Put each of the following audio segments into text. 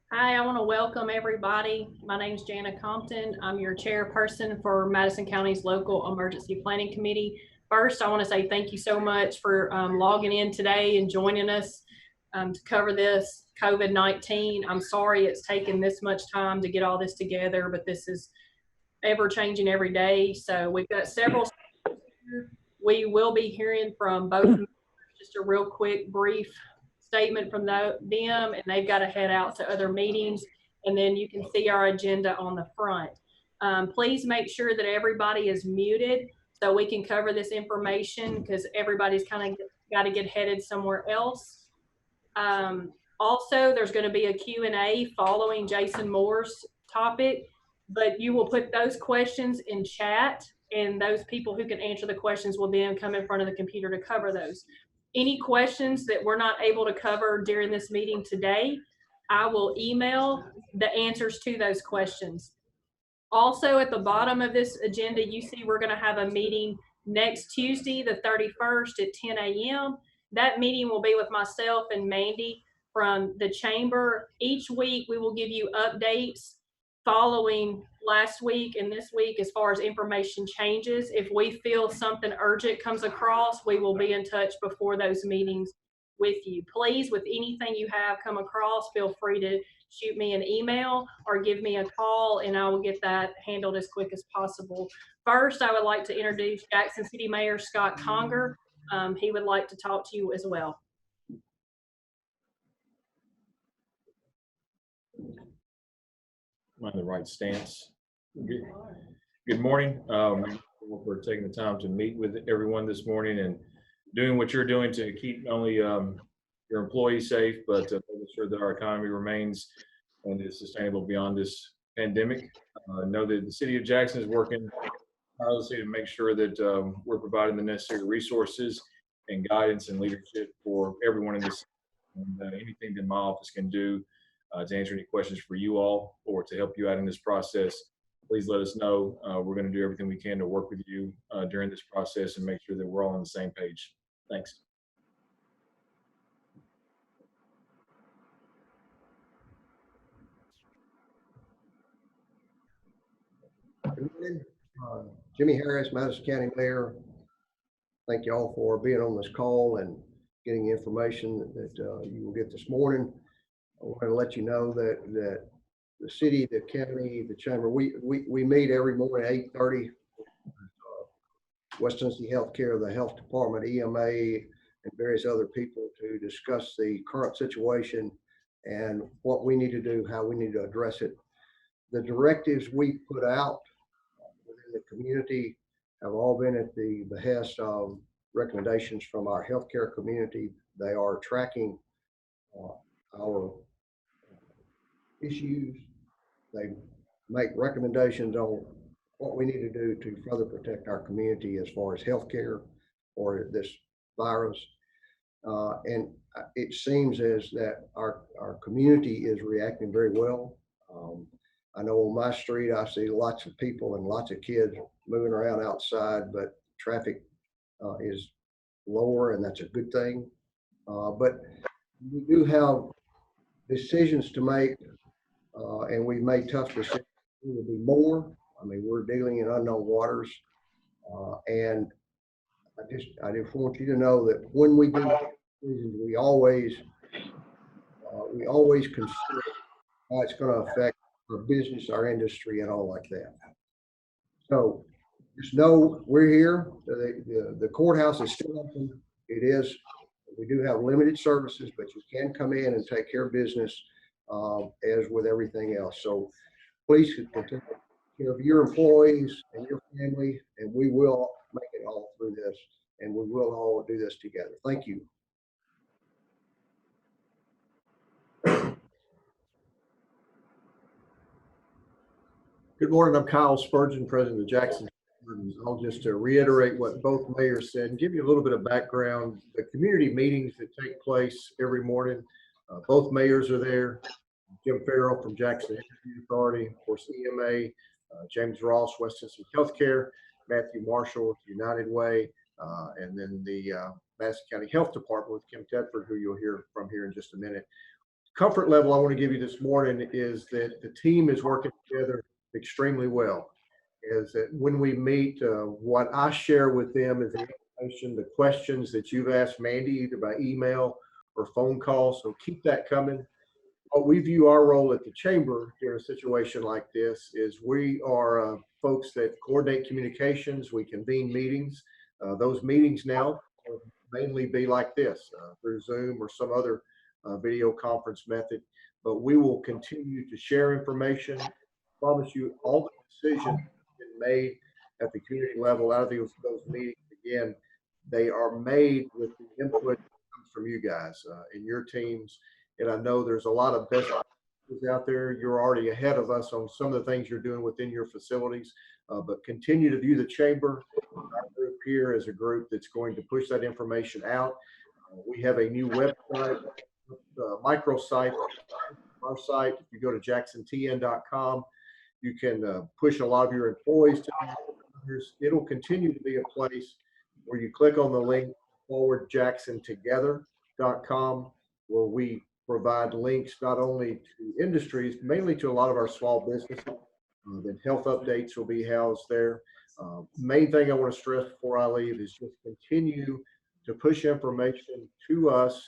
Hi, I want to welcome everybody. My name is Jana Compton. I'm your chairperson for Madison County's local emergency planning committee. First, I want to say thank you so much for logging in today and joining us to cover this COVID-19. I'm sorry it's taken this much time to get all this together, but this is ever changing every day. So we've got several. We will be hearing from both. Just a real quick, brief statement from them, and they've got to head out to other meetings. And then you can see our agenda on the front. Please make sure that everybody is muted so we can cover this information because everybody's kind of got to get headed somewhere else. Also, there's going to be a Q&A following Jason Moore's topic, but you will put those questions in chat, and those people who can answer the questions will then come in front of the computer to cover those. Any questions that we're not able to cover during this meeting today, I will email the answers to those questions. Also, at the bottom of this agenda, you see we're going to have a meeting next Tuesday, the 31st at 10 a.m. That meeting will be with myself and Mandy from the chamber. Each week, we will give you updates following last week and this week as far as information changes. If we feel something urgent comes across, we will be in touch before those meetings with you. Please, with anything you have come across, feel free to shoot me an email or give me a call, and I will get that handled as quick as possible. First, I would like to introduce Jackson City Mayor Scott Conger. He would like to talk to you as well. I'm in the right stance. Good morning. For taking the time to meet with everyone this morning and doing what you're doing to keep not only your employees safe, but making sure that our economy remains and is sustainable beyond this pandemic. Know that the city of Jackson is working tirelessly to make sure that we're providing the necessary resources and guidance and leadership for everyone in this. And anything that my office can do to answer any questions for you all or to help you out in this process, please let us know. We're going to do everything we can to work with you during this process and make sure that we're all on the same page. Thanks. Good morning. Jimmy Harris, Madison County Mayor. Thank you all for being on this call and getting information that you will get this morning. I want to let you know that the city, the county, the chamber, we meet every morning at 8:30. West Tennessee Healthcare, the health department, EMA, and various other people to discuss the current situation and what we need to do, how we need to address it. The directives we put out within the community have all been at the behest of recommendations from our healthcare community. They are tracking our issues. They make recommendations on what we need to do to further protect our community as far as healthcare or this virus. And it seems as that our community is reacting very well. I know on my street, I see lots of people and lots of kids moving around outside, but traffic is lower, and that's a good thing. But we do have decisions to make, and we've made tough decisions. There will be more. I mean, we're dealing in unknown waters, and I just want you to know that when we do decisions, we always consider how it's going to affect our business, our industry, and all like that. So just know we're here. The courthouse is still open. It is. We do have limited services, but you can come in and take care of business as with everything else. So please continue to take care of your employees and your family, and we will make it all through this, and we will all do this together. Thank you. Good morning. I'm Kyle Spurgeon, president of Jackson. I'll just reiterate what both mayors said and give you a little bit of background. The community meetings that take place every morning, both mayors are there. Jim Farrell from Jackson Energy Authority, of course, EMA, James Ross, West Tennessee Healthcare, Matthew Marshall, United Way, and then the Madison County Health Department with Kim Tedford, who you'll hear from here in just a minute. comfort level I want to give you this morning is that the team is working together extremely well. Is that when we meet, what I share with them is the information, the questions that you've asked Mandy, either by email or phone call. So keep that coming. What we view our role at the chamber during a situation like this is we are folks that coordinate communications. We convene meetings. Those meetings now will mainly be like this, through Zoom or some other video conference method. But we will continue to share information. I promise you, all the decisions made at the community level out of those meetings, again, they are made with the input that comes from you guys and your teams. And I know there's a lot of best practices out there. You're already ahead of us on some of the things you're doing within your facilities, but continue to view the chamber, our group here, as a group that's going to push that information out. We have a new website, microsite, our site. If you go to jacksontn.com, you can push a lot of your employees to others. It'll continue to be a place where you click on the link jacksontogether.com, where we provide links not only to industries, mainly to a lot of our small businesses. Then health updates will be housed there. Main thing I want to stress before I leave is just continue to push information to us.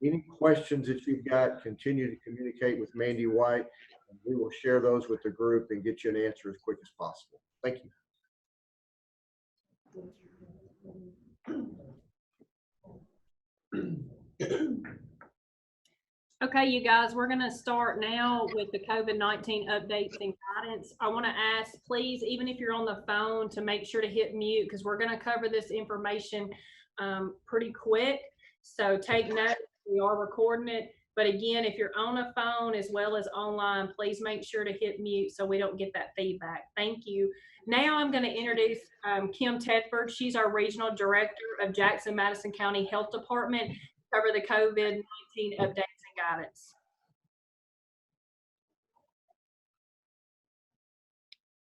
Any questions that you've got, continue to communicate with Mandy White. And we will share those with the group and get you an answer as quick as possible. Thank you. Okay, you guys, we're going to start now with the COVID-19 updates and guidance. I want to ask, please, even if you're on the phone, to make sure to hit mute, because we're going to cover this information pretty quick. So take note, we are recording it. But again, if you're on a phone as well as online, please make sure to hit mute so we don't get that feedback. Thank you. Now I'm going to introduce Kim Tedford. She's our Regional Director of Jackson-Madison County Health Department to cover the COVID-19 updates and guidance.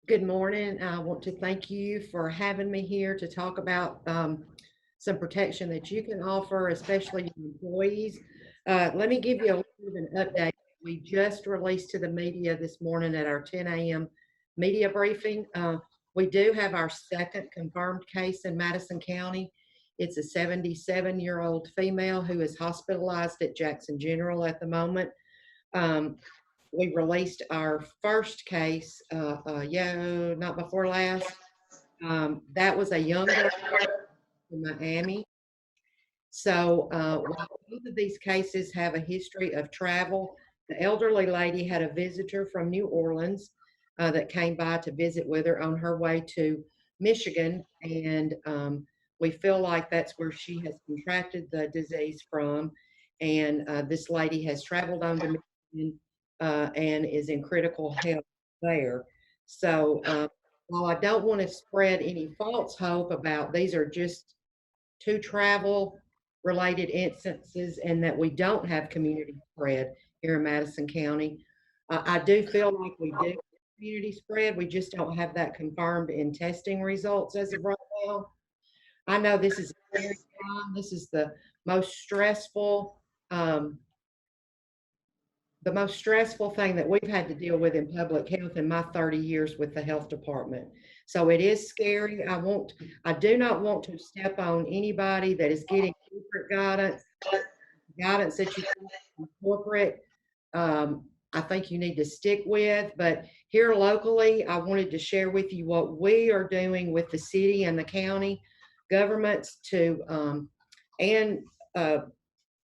Good morning. I want to thank you for having me here to talk about some protection that you can offer, especially your employees. Let me give you a little bit of an update. We just released to the media this morning at our 10 a.m. media briefing. We do have our second confirmed case in Madison County. It's a 77-year-old female who is hospitalized at Jackson General at the moment. We released our first case, not before last. That was a young girl in Miami. So while both of these cases have a history of travel, the elderly lady had a visitor from New Orleans that came by to visit with her on her way to Michigan. And we feel like that's where she has contracted the disease from. And this lady has traveled on to Michigan and is in critical health there. So while I don't want to spread any false hope about these are just two travel related instances and that we don't have community spread here in Madison County, I do feel like we do have community spread. We just don't have that confirmed in testing results as of right now. I know this is a scary time. This is the most stressful thing that we've had to deal with in public health in my 30 years with the health department. So it is scary. I do not want to step on anybody that is getting corporate guidance that you get from corporate. I think you need to stick with, but here locally, I wanted to share with you what we are doing with the city and the county governments to,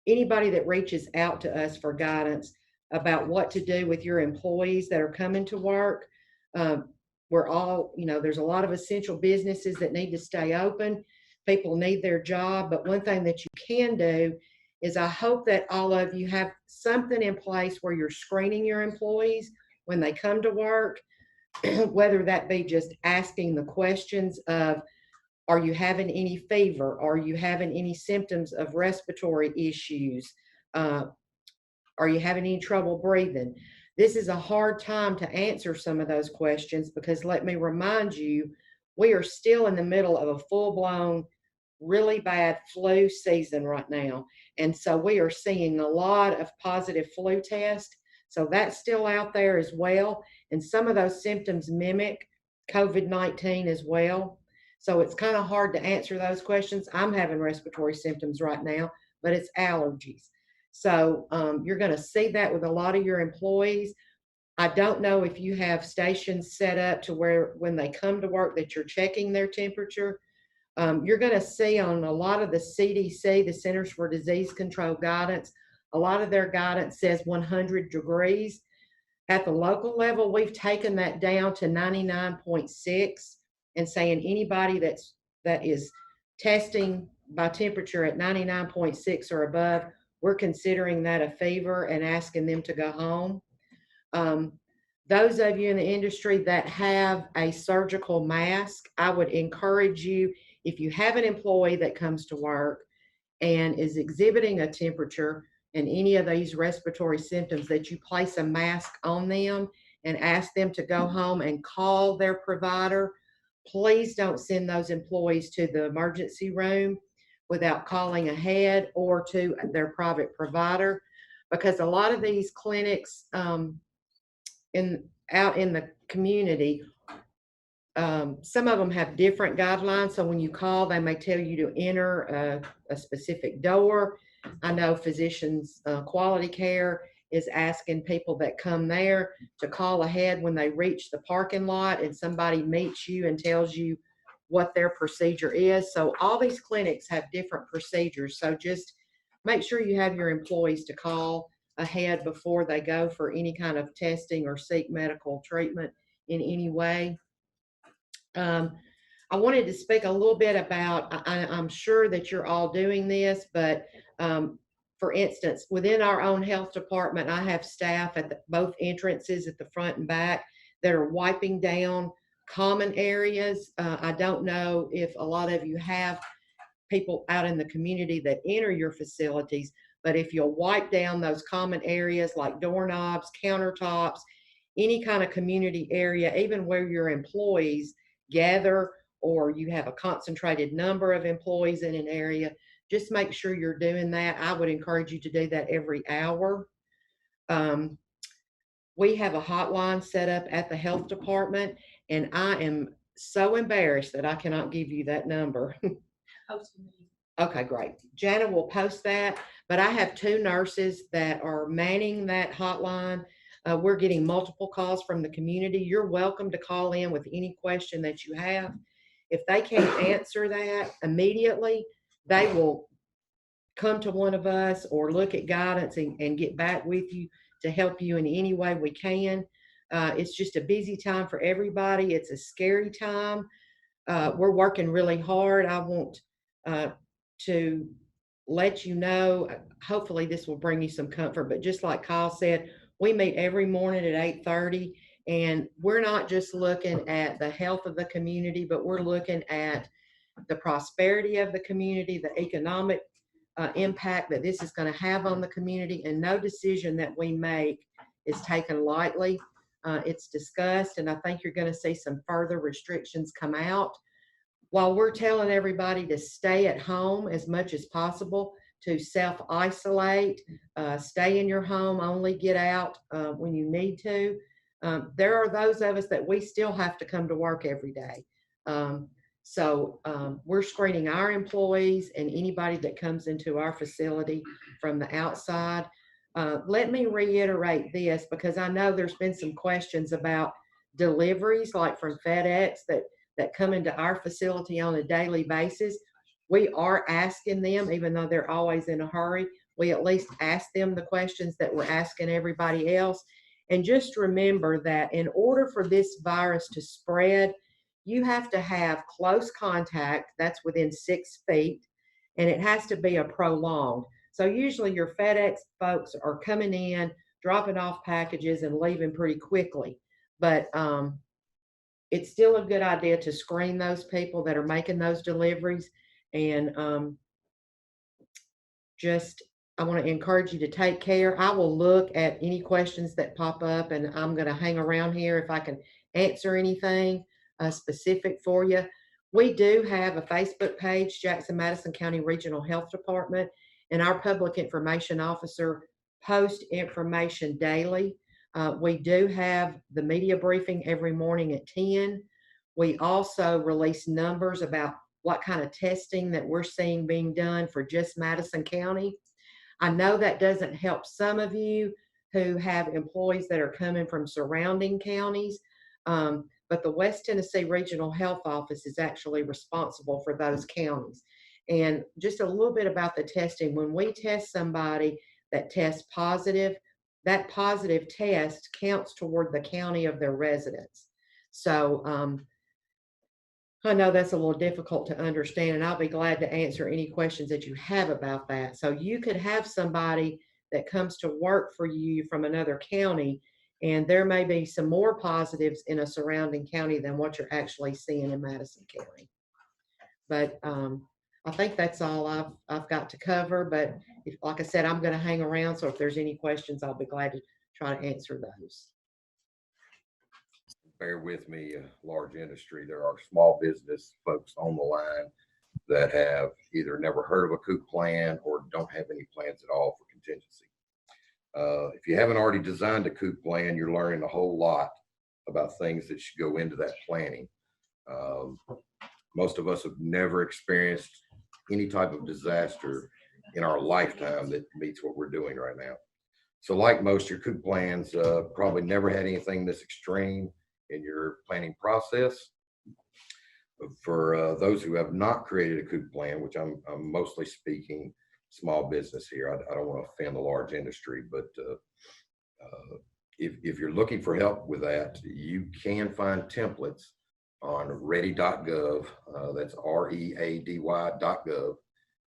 anybody that reaches out to us for guidance about what to do with your employees that are coming to work. We're all, there's a lot of essential businesses that need to stay open. People need their job, but one thing that you can do is I hope that all of you have something in place where you're screening your employees when they come to work, whether that be just asking the questions of, are you having any fever? Are you having any symptoms of respiratory issues? Are you having any trouble breathing? This is a hard time to answer some of those questions because let me remind you, we are still in the middle of a full-blown really bad flu season right now. And so we are seeing a lot of positive flu tests. So that's still out there as well. And some of those symptoms mimic COVID-19 as well. So it's kind of hard to answer those questions. I'm having respiratory symptoms right now, but it's allergies. So you're going to see that with a lot of your employees. I don't know if you have stations set up to where when they come to work that you're checking their temperature. You're going to see on a lot of the CDC, the Centers for Disease Control guidance, a lot of their guidance says 100 degrees. At the local level, we've taken that down to 99.6 and saying anybody that is testing by temperature at 99.6 or above, we're considering that a fever and asking them to go home. Those of you in the industry that have a surgical mask, I would encourage you, if you have an employee that comes to work and is exhibiting a temperature and any of these respiratory symptoms, that you place a mask on them and ask them to go home and call their provider. Please don't send those employees to the emergency room without calling ahead or to their private provider, because a lot of these clinics out in the community, some of them have different guidelines. So when you call, they may tell you to enter a specific door. I know Physicians Quality Care is asking people that come there to call ahead when they reach the parking lot and somebody meets you and tells you what their procedure is. So all these clinics have different procedures. So just make sure you have your employees to call ahead before they go for any kind of testing or seek medical treatment in any way. I wanted to speak a little bit about, I'm sure that you're all doing this, but for instance, within our own health department, I have staff at both entrances at the front and back that are wiping down common areas. I don't know if a lot of you have people out in the community that enter your facilities, but if you'll wipe down those common areas like doorknobs, countertops, any kind of community area, even where your employees gather or you have a concentrated number of employees in an area, just make sure you're doing that. I would encourage you to do that every hour. We have a hotline set up at the health department, and I am so embarrassed that I cannot give you that number. Okay, great. Jana will post that, but I have 2 nurses that are manning that hotline. We're getting multiple calls from the community. You're welcome to call in with any question that you have. If they can't answer that immediately, they will come to one of us or look at guidance and get back with you to help you in any way we can. It's just a busy time for everybody. It's a scary time. We're working really hard. I want to let you know, hopefully this will bring you some comfort, but just like Kyle said, we meet every morning at 8:30, and we're not just looking at the health of the community, but we're looking at the prosperity of the community, the economic impact that this is going to have on the community, and no decision that we make is taken lightly. It's discussed, and I think you're going to see some further restrictions come out. While we're telling everybody to stay at home as much as possible, to self-isolate, stay in your home, only get out when you need to, there are those of us that we still have to come to work every day. So we're screening our employees and anybody that comes into our facility from the outside. Let me reiterate this, because I know there's been some questions about deliveries, like from FedEx that come into our facility on a daily basis. We are asking them, even though they're always in a hurry, we at least ask them the questions that we're asking everybody else. And just remember that in order for this virus to spread, you have to have close contact, that's within 6 feet, and it has to be a prolonged. So usually your FedEx folks are coming in, dropping off packages and leaving pretty quickly. But it's still a good idea to screen those people that are making those deliveries. And I want to encourage you to take care. I will look at any questions that pop up, and I'm going to hang around here if I can answer anything specific for you. We do have a Facebook page, Jackson Madison County Regional Health Department, and our public information officer posts information daily. We do have the media briefing every morning at 10. We also release numbers about what kind of testing that we're seeing being done for just Madison County. I know that doesn't help some of you who have employees that are coming from surrounding counties. But the West Tennessee Regional Health Office is actually responsible for those counties. And just a little bit about the testing. When we test somebody that tests positive, that positive test counts toward the county of their residence. So I know that's a little difficult to understand, and I'll be glad to answer any questions that you have about that. So you could have somebody that comes to work for you from another county, and there may be some more positives in a surrounding county than what you're actually seeing in Madison County. But I think that's all I've got to cover. But if, like I said, I'm going to hang around. So if there's any questions, I'll be glad to try to answer those. Bear with me, large industry. There are small business folks on the line that have either never heard of a Coop plan or don't have any plans at all for contingency. If you haven't already designed a Coop plan, you're learning a whole lot about things that should go into that planning. Most of us have never experienced any type of disaster in our lifetime that meets what we're doing right now. So like most, your Coop plans probably never had anything this extreme in your planning process. For those who have not created a Coop plan, which I'm mostly speaking small business here, I don't want to offend the large industry, but if you're looking for help with that, you can find templates on ready.gov. That's ready.gov.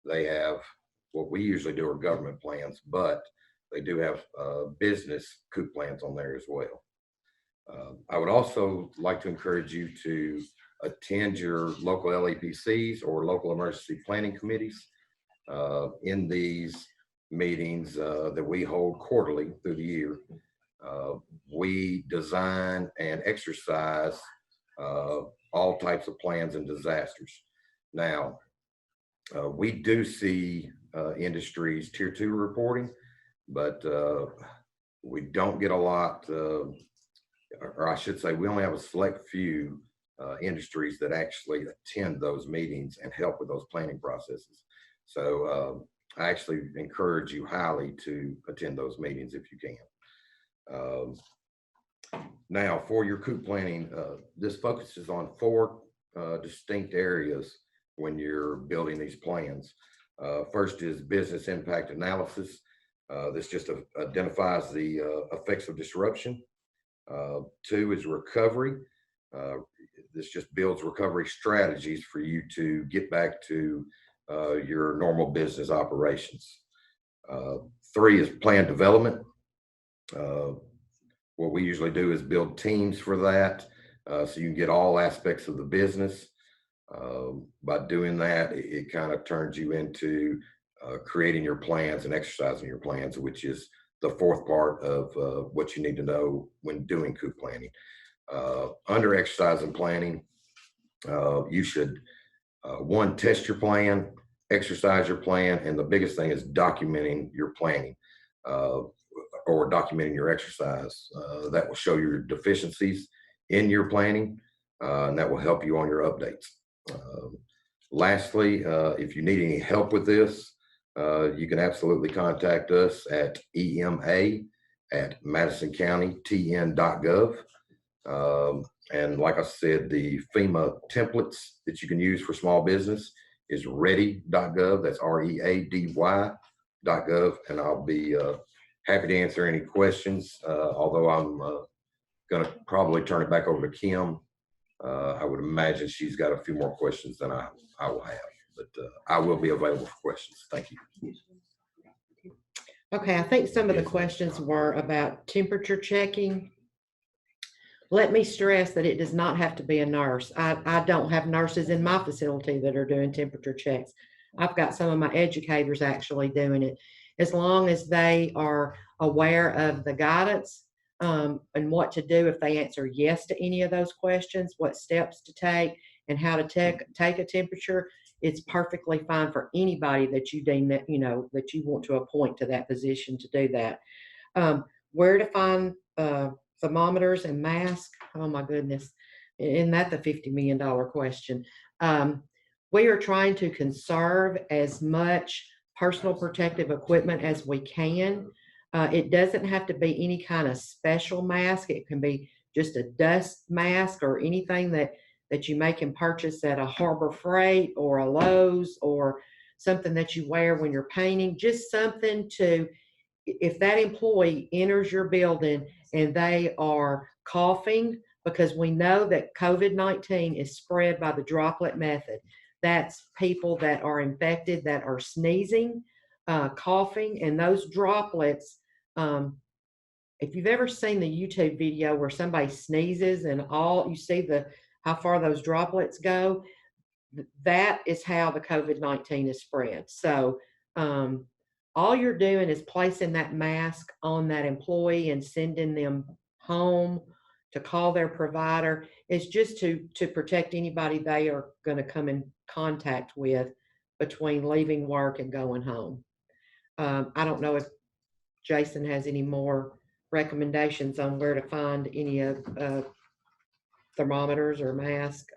They have what we usually do are government plans, but they do have business Coop plans on there as well. I would also like to encourage you to attend your local LEPCs or local emergency planning committees. In these meetings that we hold quarterly through the year, we design and exercise all types of plans and disasters. Now, we do see industries tier 2 reporting, but we don't get a lot, or I should say, we only have a select few industries that actually attend those meetings and help with those planning processes. So I actually encourage you highly to attend those meetings if you can. Now, for your Coop planning, this focuses on 4 distinct areas when you're building these plans. First is business impact analysis. This just identifies the effects of disruption. 2 is recovery. This just builds recovery strategies for you to get back to your normal business operations. 3 is plan development. What we usually do is build teams for that, so you can get all aspects of the business. By doing that, it kind of turns you into creating your plans and exercising your plans, which is the 4th part of what you need to know when doing Coop planning. Under exercise and planning, you should 1, test your plan, exercise your plan, and the biggest thing is documenting your planning or documenting your exercise. That will show your deficiencies in your planning, and that will help you on your updates. Lastly, if you need any help with this, you can absolutely contact us at ema@madisoncountytn.gov. And like I said, the FEMA templates that you can use for small business is ready.gov. That's ready.gov. And I'll be happy to answer any questions, although I'm going to probably turn it back over to Kim. I would imagine she's got a few more questions than I will have, but I will be available for questions. Thank you. Okay, I think some of the questions were about temperature checking. Let me stress that it does not have to be a nurse. I don't have nurses in my facility that are doing temperature checks. I've got some of my educators actually doing it. As long as they are aware of the guidance and what to do if they answer yes to any of those questions, what steps to take, and how to take a temperature, it's perfectly fine for anybody that you deem that, that you want to appoint to that position to do that. Where to find thermometers and masks? Oh my goodness. Isn't that the $50 million question? We are trying to conserve as much personal protective equipment as we can. It doesn't have to be any kind of special mask. It can be just a dust mask or anything that you can purchase at a Harbor Freight or a Lowe's, or something that you wear when you're painting. Just something to, if that employee enters your building and they are coughing, because we know that COVID-19 is spread by the droplet method. That's people that are infected, that are sneezing, coughing, and those droplets, if you've ever seen the YouTube video where somebody sneezes and all you see how far those droplets go, that is how the COVID-19 is spread. So all you're doing is placing that mask on that employee and sending them home to call their provider. It's just to protect anybody they are going to come in contact with between leaving work and going home. I don't know if Jason has any more recommendations on where to find any of thermometers or masks.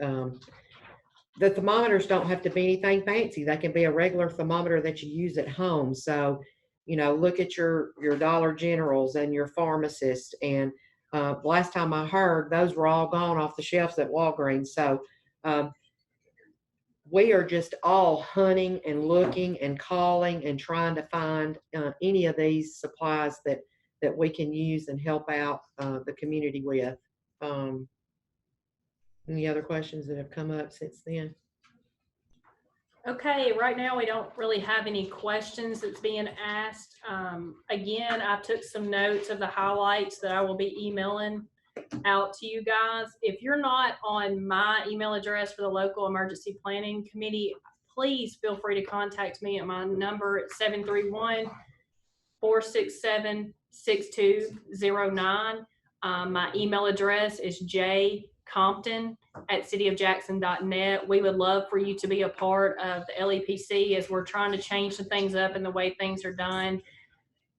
The thermometers don't have to be anything fancy. They can be a regular thermometer that you use at home. So, look at your Dollar Generals and your pharmacists. And last time I heard, those were all gone off the shelves at Walgreens. So we are just all hunting and looking and calling and trying to find any of these supplies that we can use and help out the community with. Any other questions that have come up since then? Okay, right now we don't really have any questions that's being asked. Again, I took some notes of the highlights that I will be emailing out to you guys. If you're not on my email address for the local emergency planning committee, please feel free to contact me at my number at 731-467-6209. My email address is jcompton@cityofjackson.net. We would love for you to be a part of the LEPC as we're trying to change some things up in the way things are done.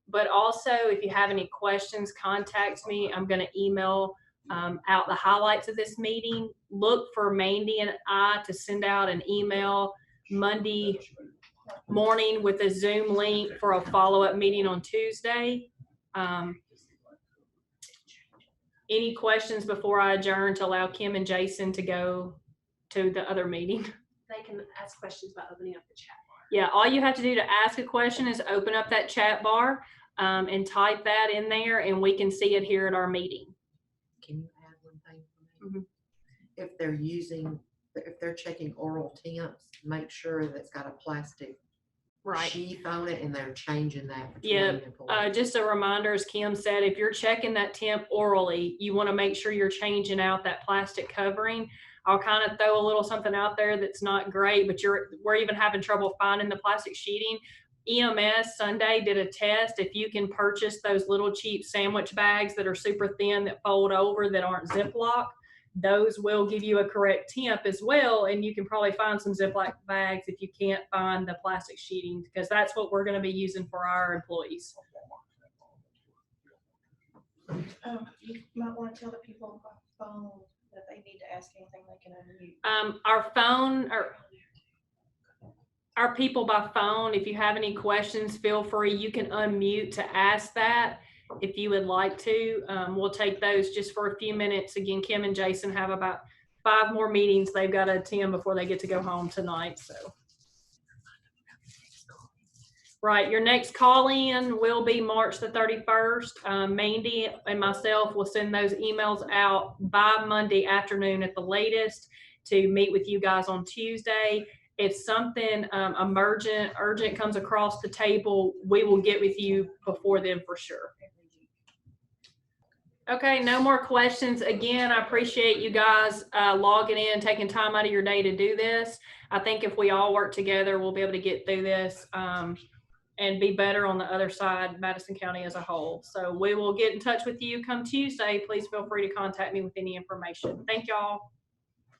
But also, if you have any questions, contact me. I'm going to email out the highlights of this meeting. Look for Mandy and I to send out an email Monday morning with a Zoom link for a follow-up meeting on Tuesday. Any questions before I adjourn to allow Kim and Jason to go to the other meeting? They can ask questions by opening up the chat bar. Yeah, all you have to do to ask a question is open up that chat bar and type that in there, and we can see it here at our meeting. Can you add one thing for me? Mm-hmm. If they're checking oral temps, make sure that's got a plastic sheath on it, and they're changing that. Yeah, just a reminder, as Kim said, if you're checking that temp orally, you want to make sure you're changing out that plastic covering. I'll kind of throw a little something out there that's not great, but we're even having trouble finding the plastic sheeting. EMS Sunday did a test. If you can purchase those little cheap sandwich bags that are super thin that fold over that aren't Ziploc, those will give you a correct temp as well. And you can probably find some Ziploc bags if you can't find the plastic sheeting, because that's what we're going to be using for our employees. You might want to tell the people by phone that they need to ask anything they can unmute. Our people by phone, if you have any questions, feel free. You can unmute to ask that if you would like to. We'll take those just for a few minutes. Again, Kim and Jason have about 5 more meetings they've got to attend before they get to go home tonight. So, right, your next call-in will be March the 31st. Mandy and myself will send those emails out by Monday afternoon at the latest to meet with you guys on Tuesday. If something urgent comes across the table, we will get with you before then for sure. Okay, no more questions. Again, I appreciate you guys logging in, taking time out of your day to do this. I think if we all work together, we'll be able to get through this and be better on the other side, Madison County as a whole. So we will get in touch with you come Tuesday. Please feel free to contact me with any information. Thank y'all.